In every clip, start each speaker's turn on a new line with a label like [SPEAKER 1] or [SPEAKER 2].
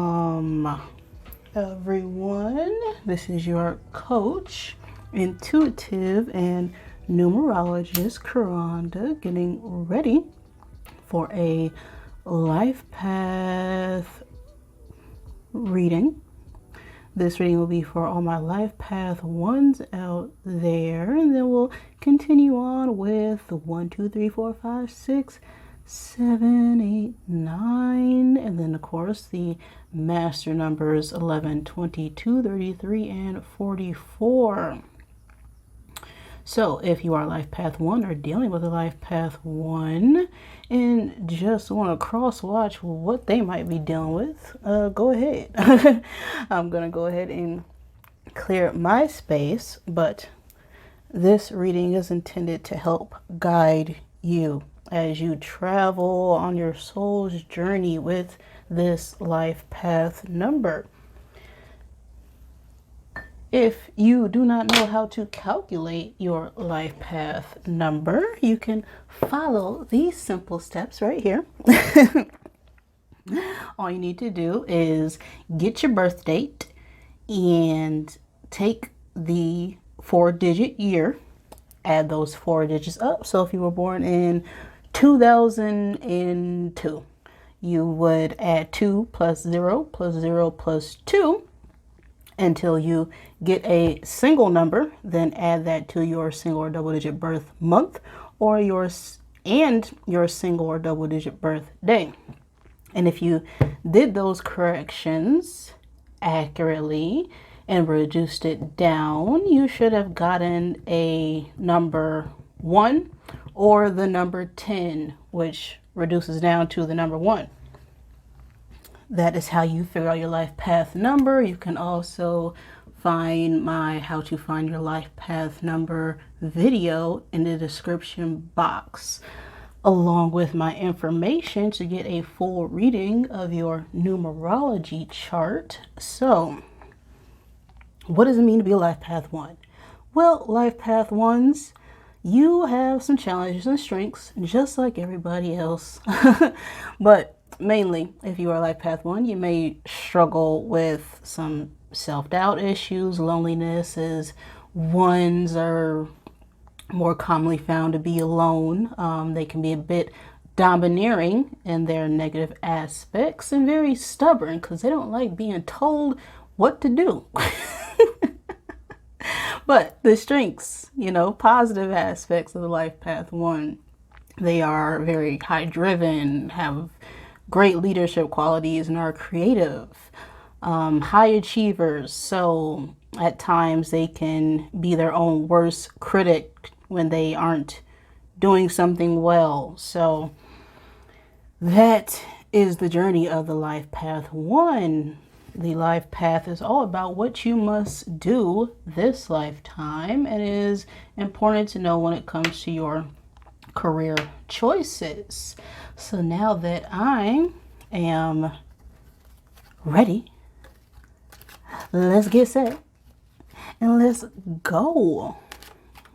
[SPEAKER 1] Welcome, everyone. This is your coach, intuitive, and numerologist, Karanda, getting ready for a life path reading. This reading will be for all my life path ones out there, and then we'll continue on with the 1, 2, 3, 4, 5, 6, 7, 8, 9, and then of course the master numbers 11, 22, 33, and 44. So if you are life path 1 or dealing with a life path 1 and just want to cross watch what they might be dealing with, go ahead. I'm going to go ahead and clear my space, but this reading is intended to help guide you as you travel on your soul's journey with this life path number. If you do not know how to calculate your life path number, you can follow these simple steps right here. All you need to do is get your birth date and take the 4-digit year, add those 4 digits up. So if you were born in 2002, you would add 2 plus 0 plus 0 plus 2 until you get a single number, then add that to your single or double digit birth month or your single or double digit birth day. And if you did those corrections accurately and reduced it down, you should have gotten a number 1 or the number 10, which reduces down to the number 1. That is how you figure out your life path number. You can also find my how to find your life path number video in the description box, along with my information to get a full reading of your numerology chart. So, what does it mean to be a life path 1? Well, life path 1s, you have some challenges and strengths just like everybody else. But mainly, if you are life path 1, you may struggle with some self-doubt issues, loneliness, as ones are more commonly found to be alone. They can be a bit domineering in their negative aspects and very stubborn because they don't like being told what to do. But the strengths, positive aspects of the life path 1, they are very high driven, have great leadership qualities, and are creative, high achievers. So at times they can be their own worst critic when they aren't doing something well. So that is the journey of the life path 1. The life path is all about what you must do this lifetime, and it is important to know when it comes to your career choices. So now that I am ready, let's get set and let's go.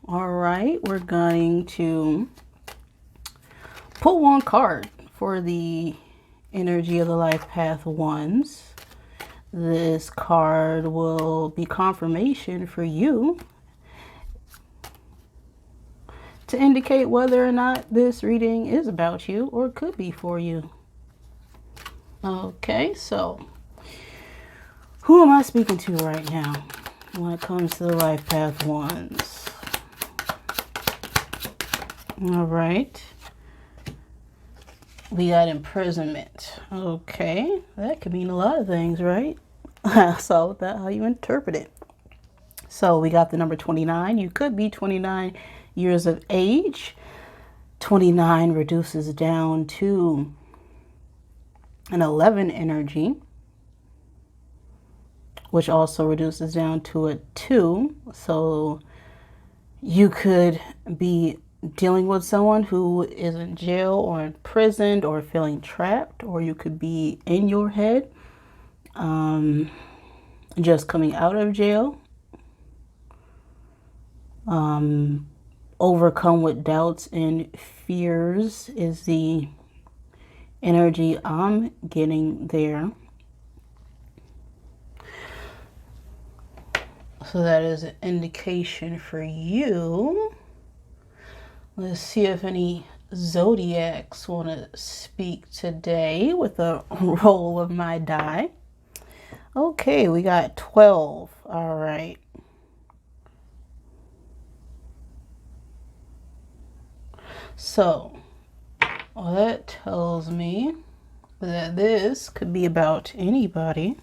[SPEAKER 1] All right, we're going to pull one card for the energy of the life path 1s. This card will be confirmation for you to indicate whether or not this reading is about you or could be for you. Okay, so who am I speaking to right now when it comes to the life path 1s? All right. We got imprisonment. Okay, that could mean a lot of things, right? So that's how you interpret it. So we got the number 29. You could be 29 years of age. 29 reduces down to an 11 energy, which also reduces down to a 2. So you could be dealing with someone who is in jail or imprisoned or feeling trapped, or you could be in your head, just coming out of jail, overcome with doubts and fears is the energy I'm getting there. So that is an indication for you. Let's see if any zodiacs want to speak today with a roll of my die. Okay, we got 12. All right. So, well, that tells me that this could be about anybody.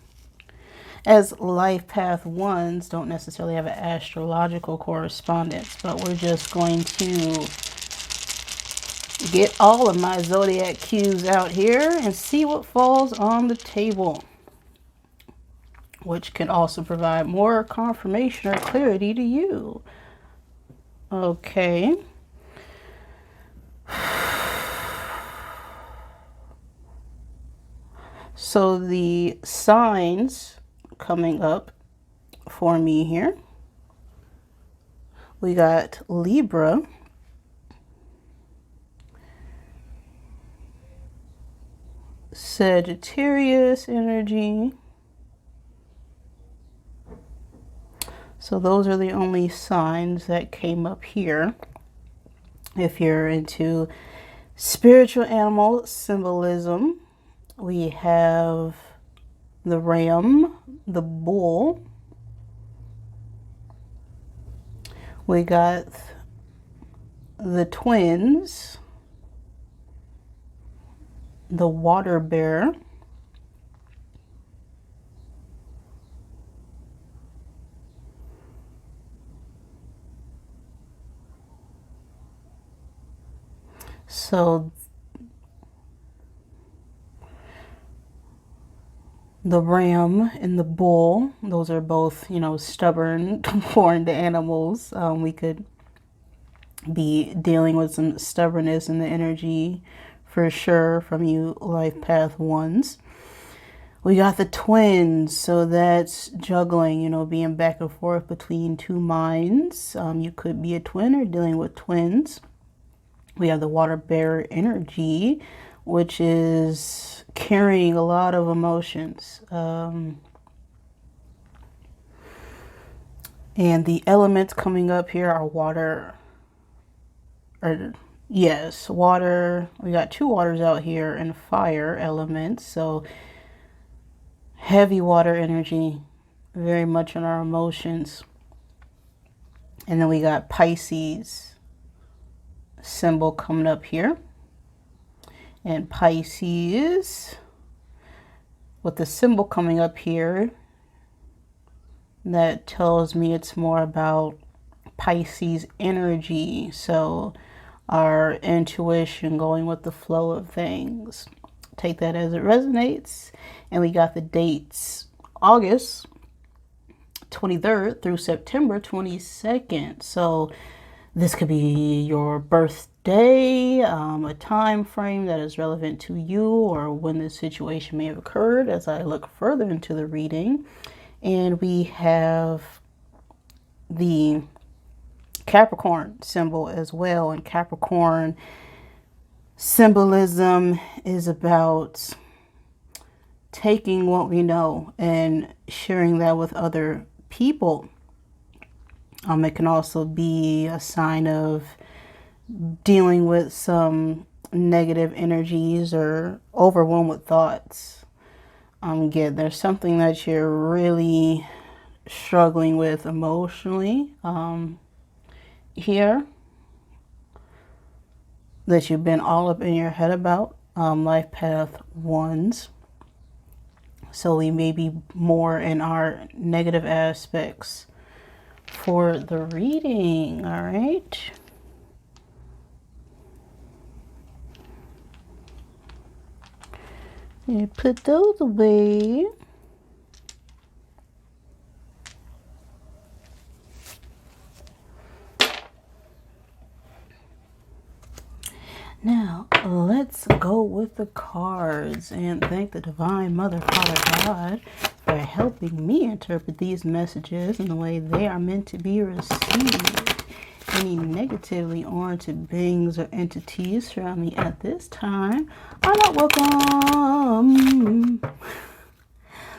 [SPEAKER 1] As life path ones don't necessarily have an astrological correspondence, but we're just going to get all of my zodiac cues out here and see what falls on the table, which can also provide more confirmation or clarity to you. Okay. So the signs coming up for me here, we got Libra, Sagittarius energy. So those are the only signs that came up here. If you're into spiritual animal symbolism, we have the ram, the bull. We got the twins, the water bear, so the ram and the bull, those are both, stubborn, horned animals. We could be dealing with some stubbornness in the energy for sure from you life path ones. We got the twins, so that's juggling, being back and forth between two minds. You could be a twin or dealing with twins. We have the water bearer energy, which is carrying a lot of emotions. And the elements coming up here are water. Water. We got two waters out here and fire elements. So heavy water energy, very much in our emotions. And then we got Pisces symbol coming up here. And Pisces, with the symbol coming up here, that tells me it's more about Pisces energy. So our intuition, going with the flow of things. Take that as it resonates. And we got the dates, August 23rd through September 22nd. So this could be your birthday, a time frame that is relevant to you or when this situation may have occurred as I look further into the reading. And we have the Capricorn symbol as well. And Capricorn symbolism is about taking what we know and sharing that with other people. It can also be a sign of dealing with some negative energies or overwhelmed with thoughts. Again, there's something that you're really struggling with emotionally here that you've been all up in your head about, life path ones. So we may be more in our negative aspects for the reading. All right. And put those away. Now, let's go with the cards and thank the Divine Mother, Father God, for helping me interpret these messages in the way they are meant to be received. Any negatively oriented beings or entities around me at this time are not welcome.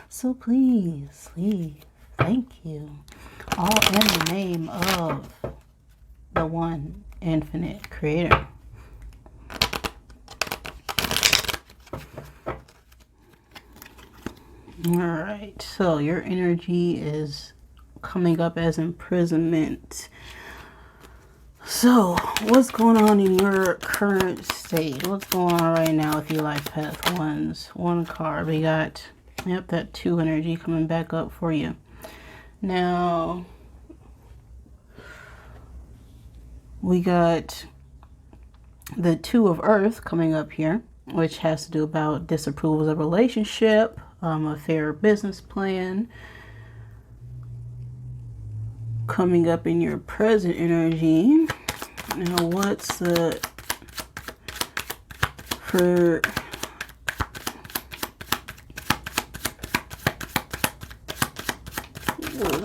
[SPEAKER 1] So please leave. Thank you. All in the name of the one infinite creator. All right, so your energy is coming up as imprisonment. So what's going on in your current state? What's going on right now with your life path ones? One card. We got, yep, that 2 energy coming back up for you. Now, we got the 2 of Earth coming up here, which has to do about disapprovals of relationship, a fair business plan. Coming up in your present energy. Now, what's the for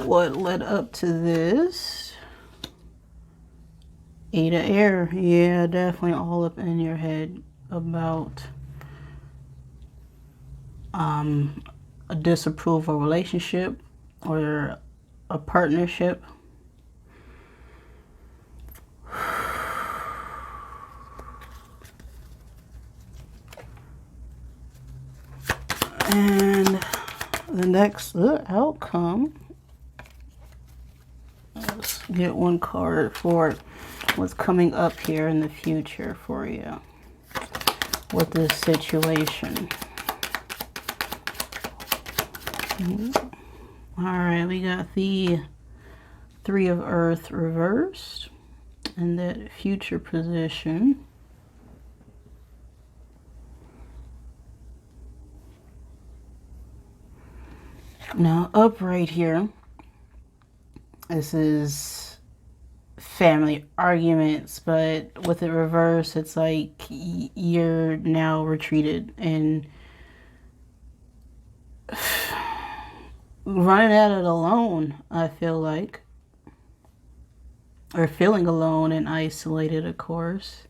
[SPEAKER 1] what led up to this? 8 of air. Yeah, definitely all up in your head about a disapproval relationship or a partnership. And the next outcome, let's get one card for what's coming up here in the future for you with this situation. All right, we got the 3 of Earth reversed in that future position. Now, upright here, this is family arguments, but with it reversed, it's like you're now retreated and running at it alone, I feel like. Or feeling alone and isolated, of course.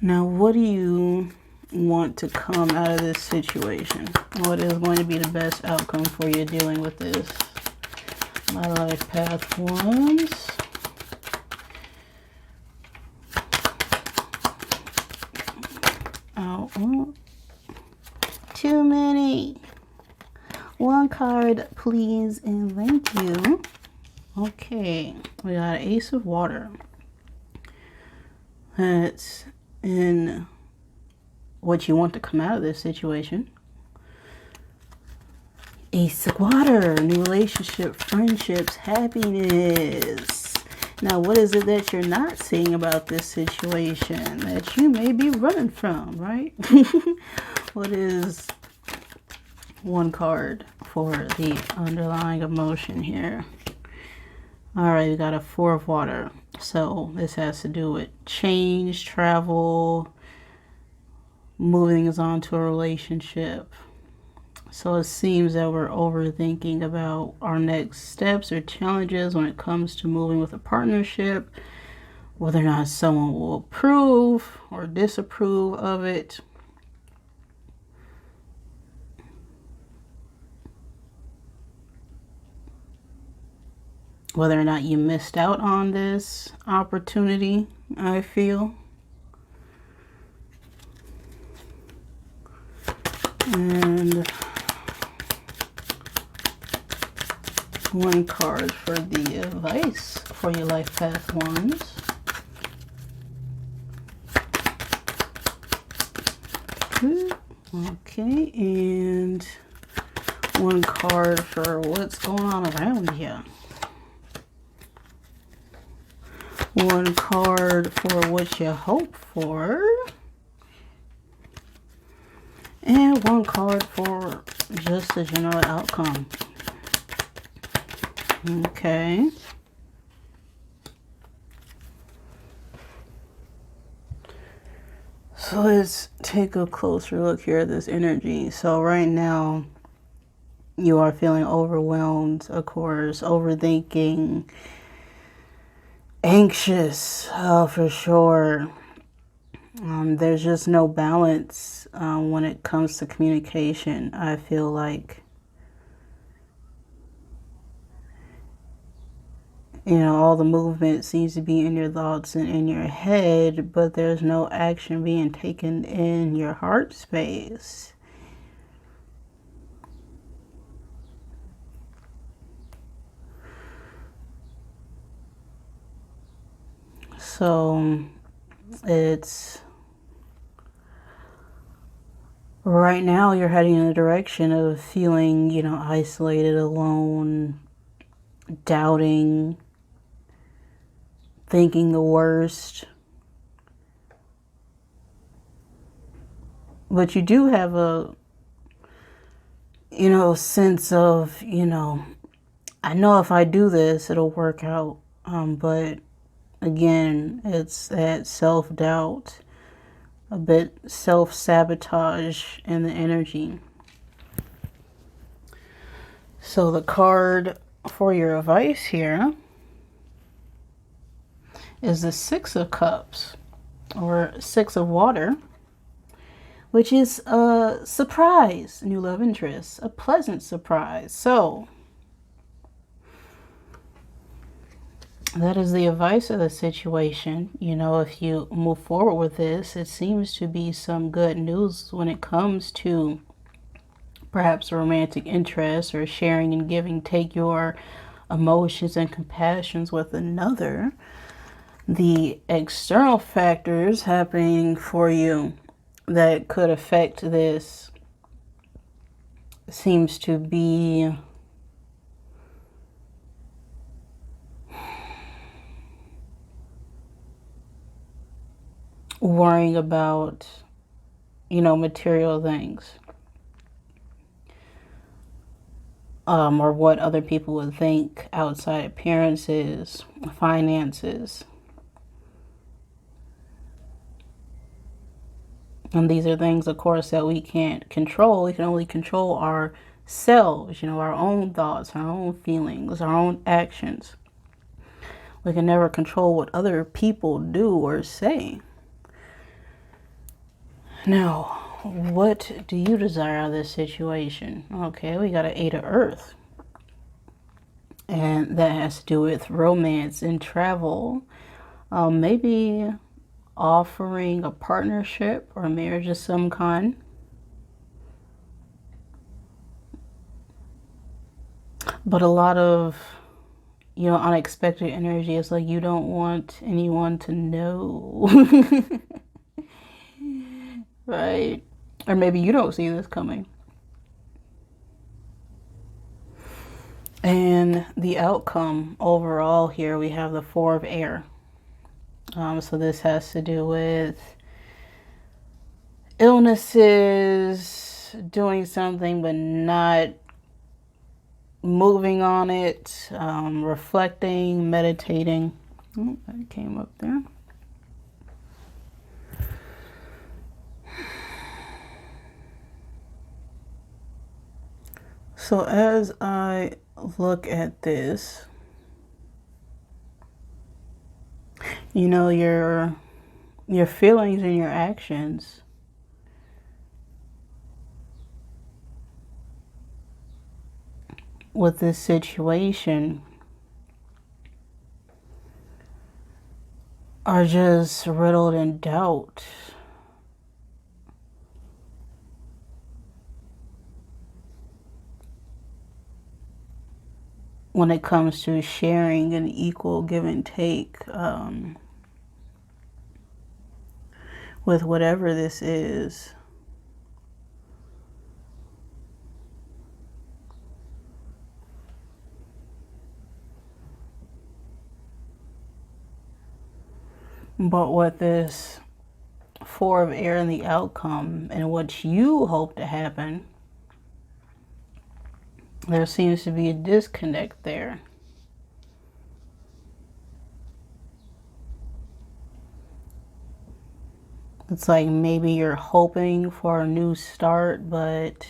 [SPEAKER 1] Now, what do you want to come out of this situation? What is going to be the best outcome for you dealing with this? My life path ones. Oh, too many. One card, please, and thank you. Okay, we got an Ace of Water. That's in what you want to come out of this situation. Ace of Water, new relationship, friendships, happiness. Now, what is it that you're not seeing about this situation that you may be running from, right? What is one card for the underlying emotion here? All right, we got a 4 of Water. So this has to do with change, travel, moving us on to a relationship. So it seems that we're overthinking about our next steps or challenges when it comes to moving with a partnership, whether or not someone will approve or disapprove of it. Whether or not you missed out on this opportunity, I feel. And one card for the advice for your life path ones. Okay, and one card for what's going on around you. One card for what you hope for. And one card for just the general outcome. Okay. So let's take a closer look here at this energy. So right now, you are feeling overwhelmed, of course, overthinking, anxious, for sure. There's just no balance when it comes to communication. I feel like, you know, all the movement seems to be in your thoughts and in your head, but there's no action being taken in your heart space. So it's right now you're heading in the direction of feeling, you know, isolated, alone, doubting, thinking the worst. But you do have a, you know, sense of, you know, I know if I do this, it'll work out. But again, it's that self-doubt, a bit self-sabotage in the energy. So the card for your advice here is the Six of Cups, or Six of Water, which is a surprise new love interest, a pleasant surprise. So that is the advice of the situation. You know, if you move forward with this, it seems to be some good news when it comes to perhaps a romantic interest or sharing and giving, take your emotions and compassions with another. The external factors happening for you that could affect this seems to be worrying about, you know, material things, or what other people would think, outside appearances, finances. And these are things, of course, that we can't control. We can only control ourselves, you know, our own thoughts, our own feelings, our own actions. We can never control what other people do or say. Now, what do you desire out of this situation? Okay, we got an Eight of Earth. And that has to do with romance and travel. Maybe offering a partnership or marriage of some kind. But a lot of, you know, unexpected energy. It's like you don't want anyone to know. Right? Or maybe you don't see this coming. And the outcome overall here, we have the Four of Air. So this has to do with illnesses, doing something but not moving on it, reflecting, meditating. Oh, that came up there. So as I look at this, you know, your feelings and your actions with this situation are just riddled in doubt. When it comes to sharing an equal give and take with whatever this is. But what this Four of Air and the outcome and what you hope to happen, there seems to be a disconnect there. It's like maybe you're hoping for a new start, but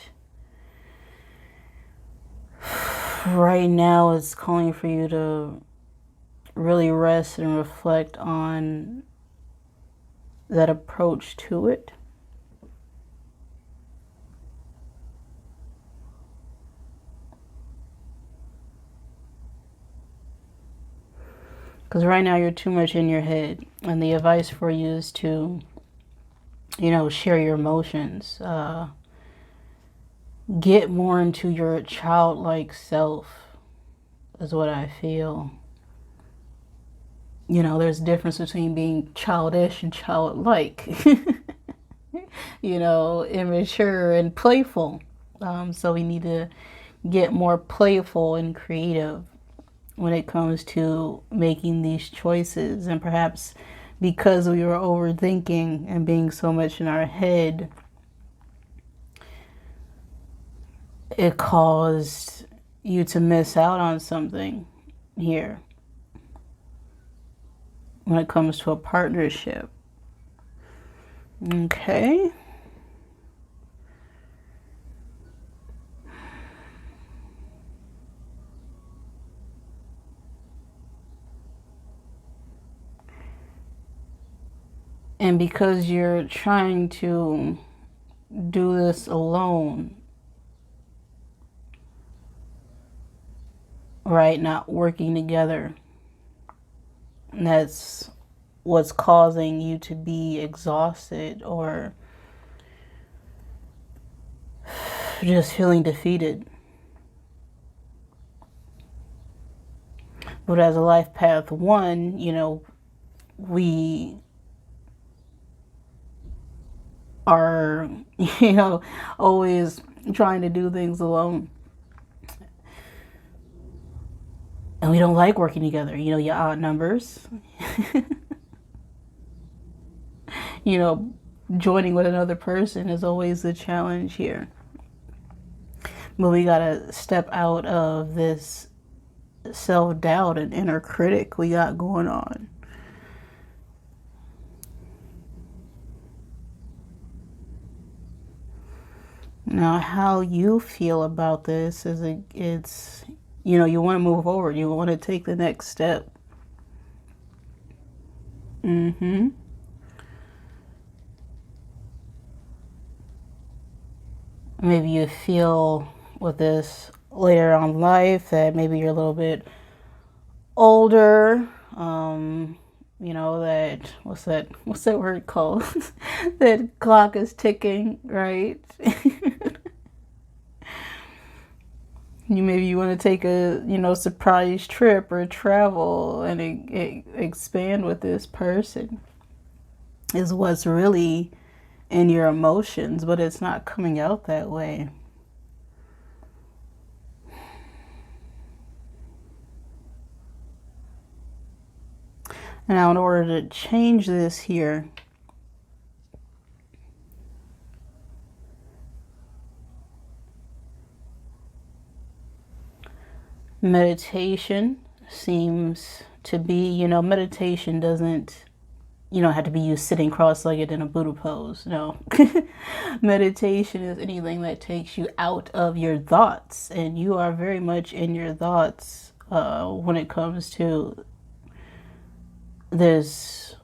[SPEAKER 1] right now it's calling for you to really rest and reflect on that approach to it. Because right now you're too much in your head, and the advice for you is to, share your emotions. Get more into your childlike self, is what I feel. There's a difference between being childish and childlike. Immature and playful. So we need to get more playful and creative when it comes to making these choices. And perhaps because we were overthinking and being so much in our head, it caused you to miss out on something here when it comes to a partnership. Okay. And because you're trying to do this alone, right? Not working together. And that's what's causing you to be exhausted or just feeling defeated. But as a life path 1, we are, always trying to do things alone. And we don't like working together. Your odd numbers. Joining with another person is always the challenge here. But we gotta step out of this self-doubt and inner critic we got going on. Now, how you feel about this is it's, you want to move forward. You want to take the next step. Maybe you feel with this later on in life that maybe you're a little bit older. That what's that word called? That clock is ticking, right? Maybe you want to take a surprise trip or travel and expand with this person is what's really in your emotions, but it's not coming out that way. Now, in order to change this here, meditation seems to be, meditation doesn't, have to be you sitting cross-legged in a Buddha pose. No. Meditation is anything that takes you out of your thoughts, and you are very much in your thoughts when it comes to this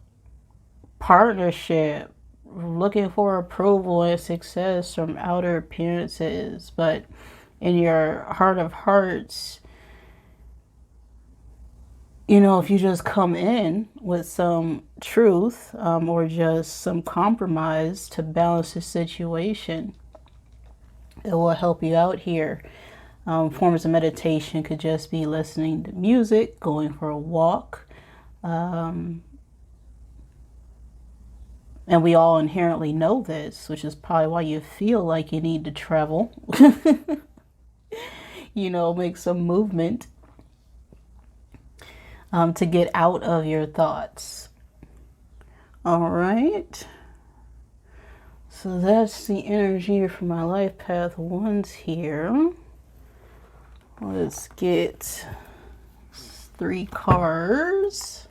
[SPEAKER 1] partnership, looking for approval and success from outer appearances. But in your heart of hearts, if you just come in with some truth or just some compromise to balance the situation, it will help you out here. Forms of meditation could just be listening to music, going for a walk. And we all inherently know this, which is probably why you feel like you need to travel. Make some movement. To get out of your thoughts. All right. So that's the energy for my life path 1s here. Let's get 3 cards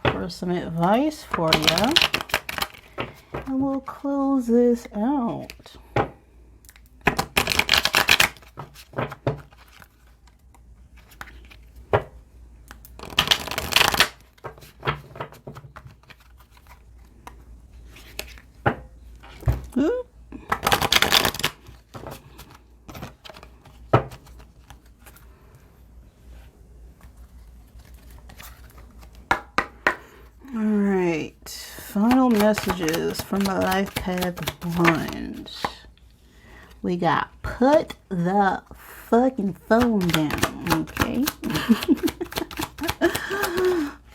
[SPEAKER 1] for some advice for you. And we'll close this out. Ooh. All right, final messages from the Life Path Wand. We got put the fucking phone down, okay?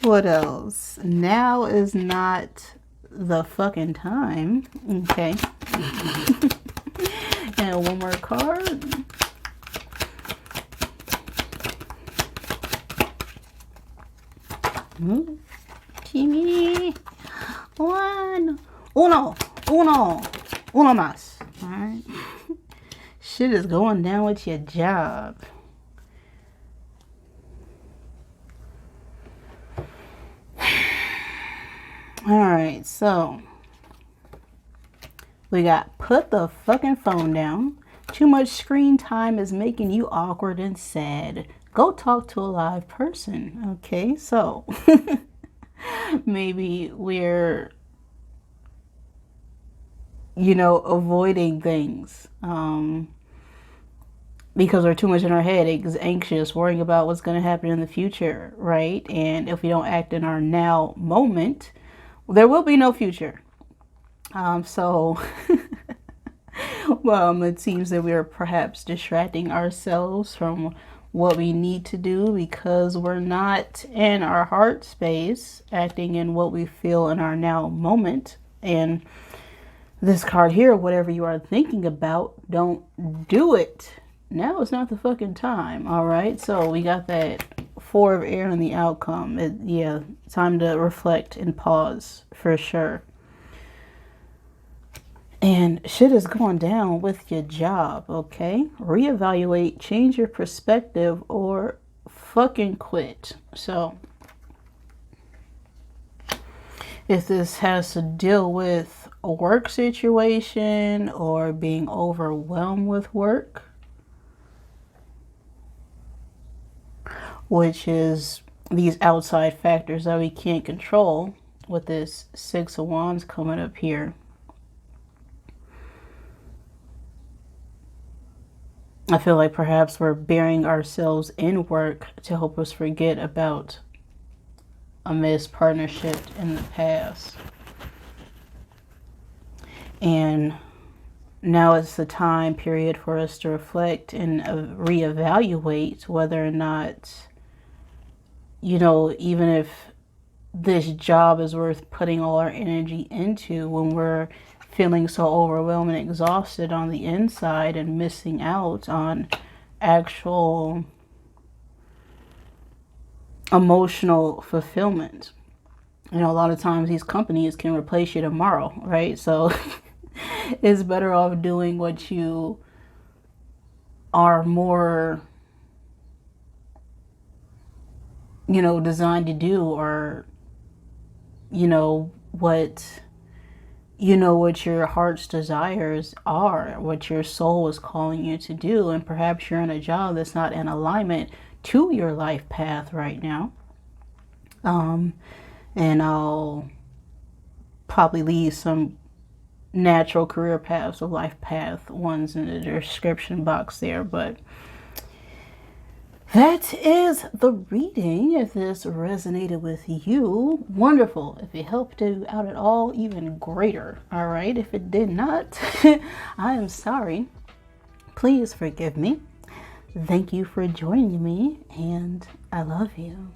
[SPEAKER 1] What else? Now is not the fucking time, okay? And one more card. Timmy. Uno más. All right. Shit is going down with your job. All right, so we got put the fucking phone down. Too much screen time is making you awkward and sad. Go talk to a live person. Okay, so maybe we're, avoiding things because we're too much in our head, anxious, worrying about what's going to happen in the future, right? And if we don't act in our now moment, there will be no future. So it seems that we are perhaps distracting ourselves from what we need to do because we're not in our heart space, acting in what we feel in our now moment. And this card here, whatever you are thinking about, don't do it. Now is not the fucking time. All right. So we got that 4 of air in the outcome. Time to reflect and pause for sure. And shit is going down with your job, okay? Reevaluate, change your perspective, or fucking quit. So if this has to deal with a work situation or being overwhelmed with work, which is these outside factors that we can't control with this 6 of Wands coming up here. I feel like perhaps we're burying ourselves in work to help us forget about a missed partnership in the past. And now it's the time period for us to reflect and reevaluate whether or not, even if this job is worth putting all our energy into when we're feeling so overwhelmed and exhausted on the inside and missing out on actual emotional fulfillment. A lot of times these companies can replace you tomorrow, right? So it's better off doing what you are more, designed to do, or, what your heart's desires are, what your soul is calling you to do. And perhaps you're in a job that's not in alignment to your life path right now. And I'll probably leave some natural career paths or life path ones in the description box there. But that is the reading. If this resonated with you, wonderful. If it helped you out at all, even greater. All right. If it did not, I am sorry. Please forgive me. Thank you for joining me, and I love you.